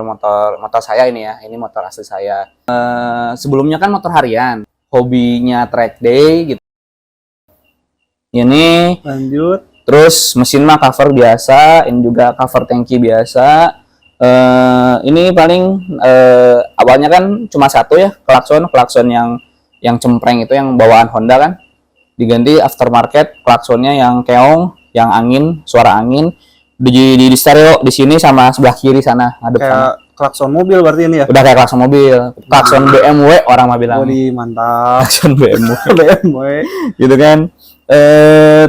motor motor saya ini ya, ini motor asli saya. Sebelumnya kan motor harian, hobinya track day gitu. Ini Lanjut. terus mesin mah cover biasa, ini juga cover tangki biasa. Ini paling awalnya kan cuma satu ya, klakson yang cempreng itu yang bawaan Honda kan, diganti aftermarket klaksonnya yang keong, yang angin, suara angin di stereo di sini sama sebelah kiri sana ngadep sana. Kayak klakson mobil berarti ini ya? Udah kayak klakson mobil, klakson BMW orang mah bilang. Wih, mantap. Klakson BMW BMW. gitu kan.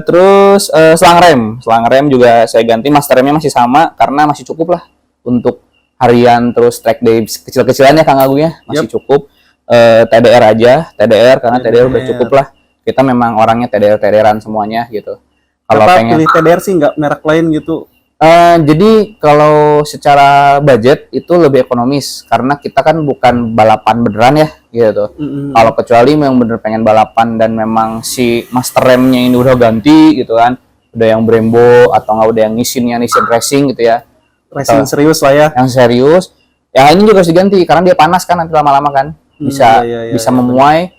Terus selang rem juga saya ganti, master remnya masih sama karena masih cukup lah untuk harian terus track day kecil-kecilan ya Kang Agung ya, masih cukup. TDR aja, TDR karena TDR udah cukup lah. Kita memang orangnya TDR-TDRan semuanya gitu. Kalau pengen pilih TDR sih nggak merek lain gitu. Jadi kalau secara budget itu lebih ekonomis karena kita kan bukan balapan beneran ya gitu. Kalau kecuali memang bener pengen balapan dan memang si master remnya ini udah ganti gitu kan, udah yang Brembo atau nggak udah yang nisin racing gitu ya. Racing serius lah ya. Yang serius. Ya ini juga harus diganti karena dia panas kan nanti lama-lama kan. Bisa memuai.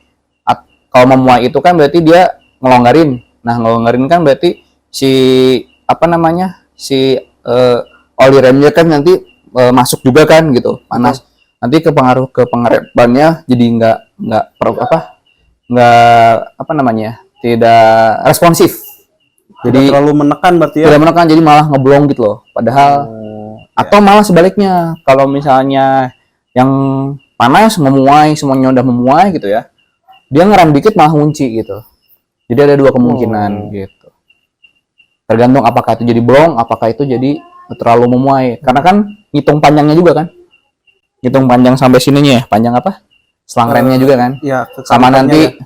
Kalau memuai itu kan berarti dia ngelonggarin. Nah, ngelonggarin kan berarti si oli remnya kan nanti masuk juga kan gitu, panas. Nanti kepengaruh ke pengerepannya jadi nggak tidak responsif. Jadi terlalu menekan berarti ya. Tidak menekan, jadi malah ngeblong gitu loh. Padahal atau malah sebaliknya, kalau misalnya yang panas memuai, semuanya udah memuai gitu ya, dia ngerem dikit malah ngunci gitu. Jadi ada dua kemungkinan gitu. Tergantung apakah itu jadi blong, apakah itu jadi terlalu memuai. Karena kan ngitung panjangnya juga kan. Ngitung panjang sampai sininya ya, panjang apa? Selang remnya juga kan. Iya, sama nanti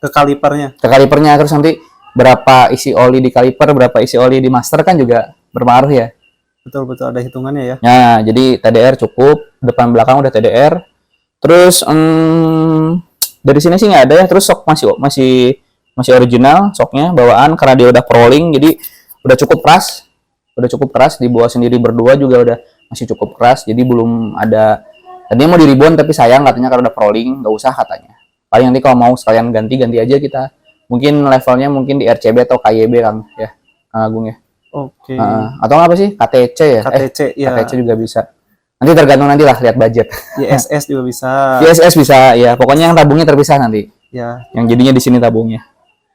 ke kalipernya. Ke kalipernya, terus nanti berapa isi oli di kaliper, berapa isi oli di master kan juga berpengaruh ya. Betul ada hitungannya ya. Nah, jadi TDR cukup, depan belakang udah TDR. Terus dari sini sih nggak ada ya. Terus sok masih original soknya bawaan karena dia udah prolling, jadi udah cukup keras dibawa sendiri berdua juga udah masih cukup keras, jadi belum ada. Tadinya mau di ribbon tapi sayang katanya karena udah prolling nggak usah katanya. Paling nanti kalau mau sekalian ganti aja kita. Mungkin levelnya mungkin di RCB atau KYB Kang ya, Kang Agung ya. Oke. Atau apa sih KTC ya? KTC ya. KTC juga bisa. Nanti tergantung nanti lah lihat budget. ISS juga bisa. ISS bisa ya. Pokoknya yang tabungnya terpisah nanti. Ya. Yang jadinya di sini tabungnya.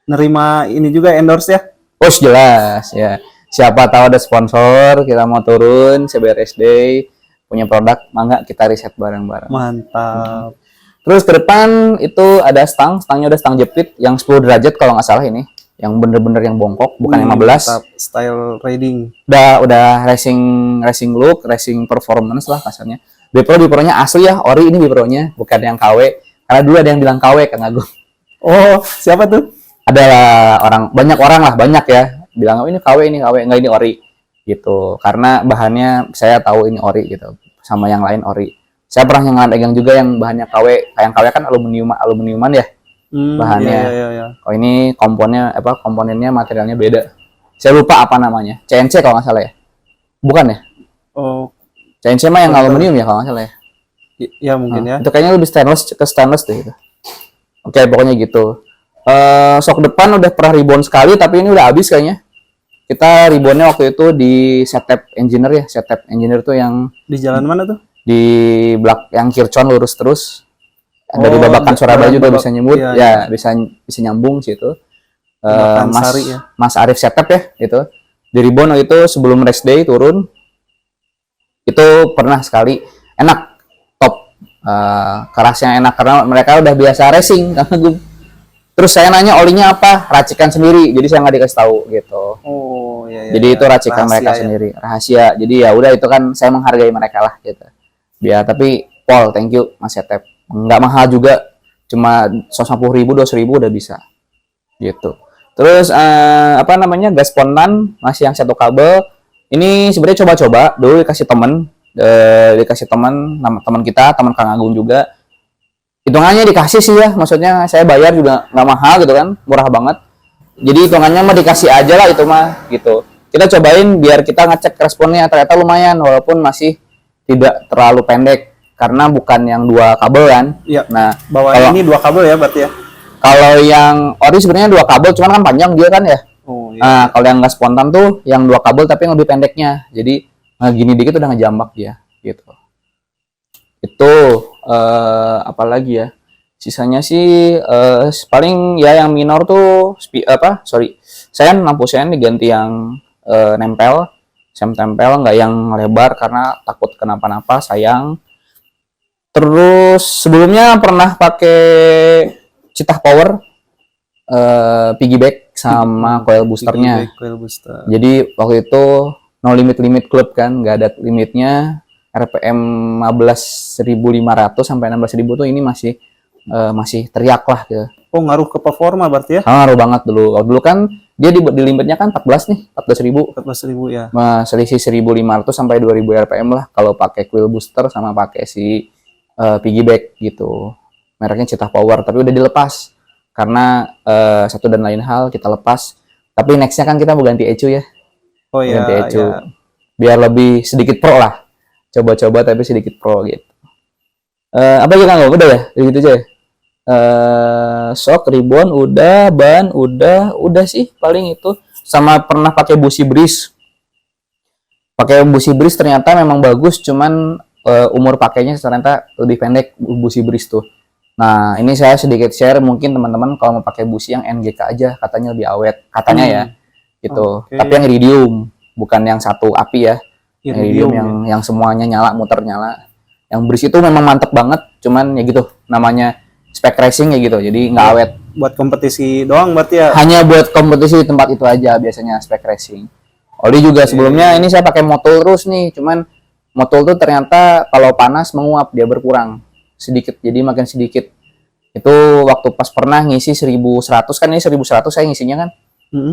Nerima ini juga endorse ya? Oh jelas ya. Siapa tahu ada sponsor, kita mau turun CBRS Day, punya produk, mangga kita riset bareng-bareng. Mantap. Terus ke depan itu ada stangnya udah stang jepit yang 10 derajat kalau nggak salah ini. Yang bener-bener yang bongkok, bukan 15. Mantap. Style riding. Udah racing look, racing performance lah kasarnya. Bipro-nya asli ya, ori ini Bipro-nya, bukan yang KW. Karena dulu ada yang bilang KW Kang Agung. Oh, siapa tuh? Ada banyak orang ya bilang ini KW enggak, ini ori gitu. Karena bahannya saya tahu ini ori gitu, sama yang lain ori. Saya pernah pegang juga yang bahannya KW. Yang KW kan aluminiuman ya bahannya. Iya. Oh ini komponennya materialnya beda. Saya lupa apa namanya. CNC kalau nggak salah ya. Bukan ya? Oh. CNC mah yang aluminium ya kalau nggak salah ya. Ya mungkin ya. Itu kayaknya lebih stainless deh gitu. Oke, pokoknya gitu. Sok depan udah pernah ribbon sekali tapi ini udah habis kayaknya. Kita ribbonnya waktu itu di Setep Engineer ya. Setep Engineer tuh yang di jalan mana tuh? Di yang Kircon lurus terus. Dari Babakan Surabaya juga bisa nyebut ya, bisa nyambung situ. Mas Arif Setep ya itu. Di ribbon itu sebelum race day turun. Itu pernah sekali, enak, top. Kerasnya enak karena mereka udah biasa racing. Terus saya nanya olinya apa, racikan sendiri, jadi saya nggak dikasih tahu gitu. Oh iya. Jadi itu racikan mereka sendiri, rahasia. Jadi ya udah itu kan saya menghargai mereka lah gitu. Ya tapi Paul, thank you Mas Setep. Nggak mahal juga, cuma 150.000, 200.000 udah bisa gitu. Terus gas spontan masih yang satu kabel. Ini sebenarnya coba-coba dulu dikasih teman kita, teman Kang Agung juga. Hitungannya dikasih sih ya, maksudnya saya bayar juga nggak mahal gitu kan, murah banget. Jadi hitungannya mah dikasih aja lah itu mah gitu. Kita cobain biar kita ngecek responnya, ternyata lumayan walaupun masih tidak terlalu pendek karena bukan yang 2 kabel kan. Iya. Nah, Bawaan kalau ini 2 kabel ya berarti ya. kalau yang ori sebenarnya 2 kabel, cuman kan panjang dia kan ya. Oh iya. Nah, kalau yang nggak spontan tuh yang 2 kabel tapi yang lebih pendeknya. Jadi gini dikit udah ngejambak dia gitu. Itu apalagi ya? Sisanya sih paling ya yang minor tuh sen lampu sen diganti yang nempel, sem tempel nggak yang lebar karena takut kenapa-napa sayang. Terus sebelumnya pernah pakai Citah Power piggyback sama coil boosternya. Coil booster. Jadi waktu itu no limit klub kan, nggak ada limitnya. RPM 15.500 sampai 16.000 tuh ini masih teriak lah gitu. Oh, ngaruh ke performa berarti ya? Ngaruh banget dulu. Dulu kan dia di limitnya kan 14 nih, 14.000. 14.000 ya. Selisih 1.500 sampai 2.000 RPM lah kalau pakai coil booster sama pakai si piggyback gitu. Mereknya Citah Power, tapi udah dilepas karena satu dan lain hal kita lepas. Tapi nextnya kan kita mau ganti ECU ya. Oh iya. Ganti ECU. Ya. Biar lebih sedikit pro lah. Coba-coba tapi sedikit pro gitu. Apa aja Kang? Udah ya? Gitu aja ya? Shock, ribbon, udah, ban, udah sih paling itu. Sama pernah pakai busi breeze. Pakai busi breeze ternyata memang bagus, cuman umur pakainya ternyata lebih pendek busi breeze tuh. Nah, ini saya sedikit share, mungkin teman-teman kalau mau pakai busi yang NGK aja katanya lebih awet, katanya ya. Gitu. Okay. Tapi yang iridium, bukan yang satu api ya. Iridium yang semuanya nyala, muter nyala. Yang breeze itu memang mantep banget, cuman ya gitu, namanya spec racing ya gitu, jadi nggak awet. Buat kompetisi doang berarti ya? Hanya buat kompetisi di tempat itu aja biasanya spec racing. Oli juga sebelumnya ini saya pakai motol terus nih, cuman motol tuh ternyata kalau panas menguap, dia berkurang sedikit, jadi makin sedikit. Itu waktu pas pernah ngisi 1.100 kan, ini 1.100 saya ngisinya kan,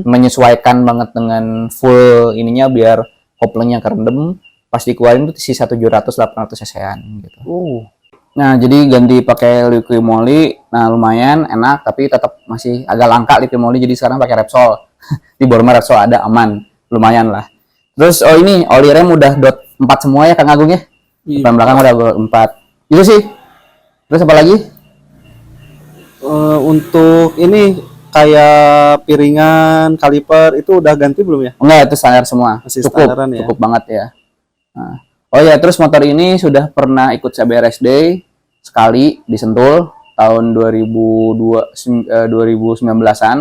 menyesuaikan banget dengan full ininya biar koplingnya kerendam. Pas dikeluarin tuh sisa 700-800 cc-an gitu. Nah, jadi ganti pakai liquid moly. Nah, lumayan enak tapi tetap masih agak langka liquid moly, jadi sekarang pakai Repsol. Di Borma Repsol ada, aman, lumayan lah. Terus ini oli rem udah dot 4 semua ya Kang Agung ya. Depan belakang udah 4. Itu sih. Terus apa lagi? Untuk ini kayak piringan, kaliper itu udah ganti belum ya? Enggak, itu standar semua. Masih cukup, standaran ya? Cukup banget ya. Nah. Oh ya, terus motor ini sudah pernah ikut CBRS Day sekali di Sentul tahun 2019-an.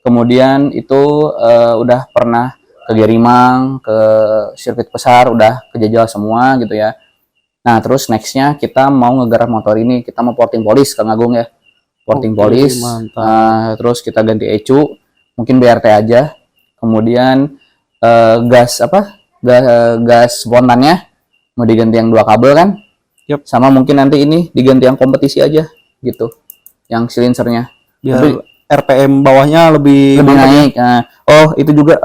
Kemudian itu udah pernah ke Gerimang, ke sirkuit besar, udah kejajal semua gitu ya. Nah, terus nextnya kita mau ngegarap motor ini, kita mau porting polish Kang Agung ya. Porting polish. Terus kita ganti ECU, mungkin BRT aja. Kemudian gas spontannya mau diganti yang 2 kabel kan? Yep. Sama mungkin nanti ini diganti yang kompetisi aja gitu. Yang silinsernya. Biar RPM bawahnya lebih naik. Nah, itu juga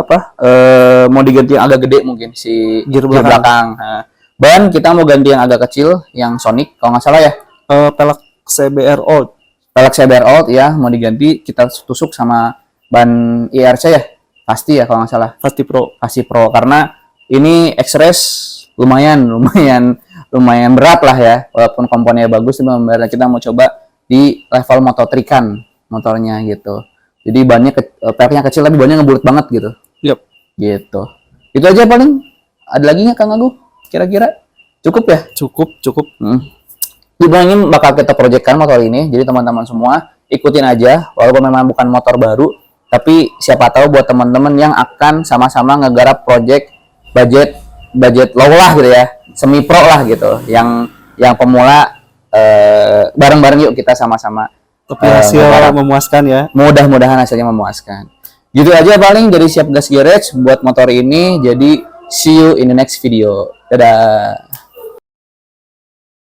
mau diganti yang agak gede mungkin si gear belakang. Nah, ban kita mau ganti yang agak kecil, yang Sonic kalau nggak salah ya. Pelek CBR Old. Pelek CBR Old ya, mau diganti, kita tusuk sama ban IRC ya. Pasti ya kalau nggak salah. Pasti Pro karena ini X-Race lumayan berat lah ya, walaupun komponennya bagus, tapi kita mau coba di level mototrikan motornya gitu. Jadi bannya peleknya kecil tapi bannya ngebulut banget gitu. Yep. Gitu. Itu aja paling. Ada lagi nggak Kang Agung? Kira-kira cukup ya? Cukup. Ini bakal kita proyekkan motor ini, jadi teman-teman semua ikutin aja, walaupun memang bukan motor baru, tapi siapa tahu buat teman-teman yang akan sama-sama ngegarap project budget low lah gitu ya, semi pro lah gitu, yang pemula, bareng-bareng yuk kita sama-sama. Tapi hasil memuaskan ya. Mudah-mudahan hasilnya memuaskan. Gitu aja paling dari Siap Gas Garage buat motor ini. Jadi see you in the next video. Dadah.